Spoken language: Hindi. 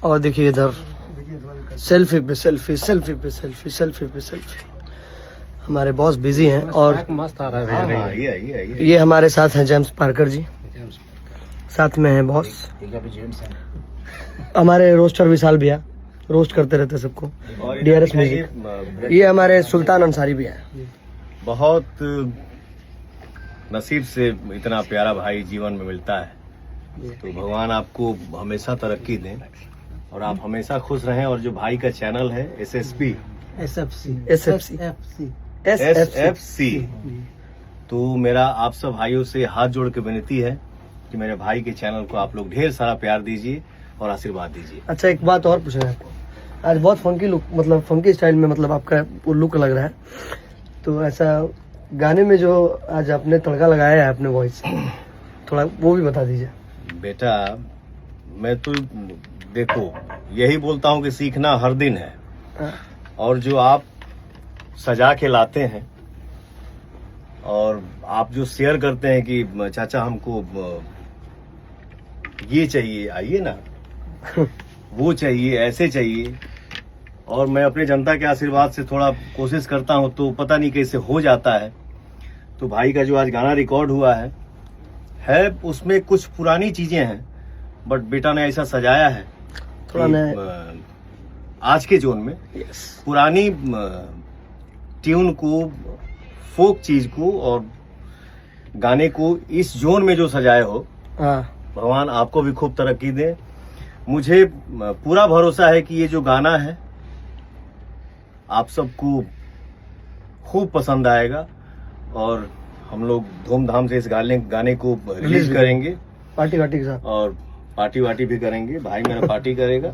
और देखिए इधर सेल्फी पे सेल्फी, सेल्फी पे सेल्फी, सेल्फी पे सेल्फी। हमारे बॉस बिजी हैं और मस्त आ रहा है। ये हमारे साथ हैं जेम्स पार्कर जी, साथ में हैं बॉस हमारे रोस्टर विशाल भैया, रोस्ट करते रहते सबको। DRS म्यूजिक, ये हमारे सुल्तान अंसारी भी हैं। बहुत नसीब से इतना प्यारा भाई जीवन में मिलता है, तो भगवान आपको हमेशा तरक्की दें और आप हमेशा खुश रहें। और जो भाई का चैनल है SFC, तो मेरा आप सब भाइयों से हाथ जोड़ के विनती है कि मेरे भाई के चैनल को आप लोग ढेर सारा प्यार दीजिए और आशीर्वाद दीजिए। अच्छा, एक बात और पूछना है आपको, आज बहुत फंकी लुक, मतलब फंकी स्टाइल में, मतलब आपका वो लुक लग रहा है, तो ऐसा गाने में जो आज आपने तड़का लगाया है अपने वॉइस, थोड़ा वो भी बता दीजिए। बेटा मैं तो देखो यही बोलता हूँ कि सीखना हर दिन है, और जो आप सजा के लाते हैं और आप जो शेयर करते हैं कि चाचा हमको ये चाहिए, आइए ना वो चाहिए, ऐसे चाहिए, और मैं अपने जनता के आशीर्वाद से थोड़ा कोशिश करता हूं तो पता नहीं कैसे हो जाता है। तो भाई का जो आज गाना रिकॉर्ड हुआ है उसमें कुछ पुरानी चीजें हैं, बट बेटा ने ऐसा सजाया है कि आज के जोन में पुरानी ट्यून को, फोक चीज को और गाने को इस जोन में जो सजाए हो, भगवान आपको भी खूब तरक्की दे। मुझे पूरा भरोसा है कि ये जो गाना है आप सबको खूब पसंद आएगा और हम लोग धूमधाम से इस गाने को रिलीज करेंगे, पार्टी वार्टी के साथ, और पार्टी वार्टी भी करेंगे। भाई मेरा पार्टी करेगा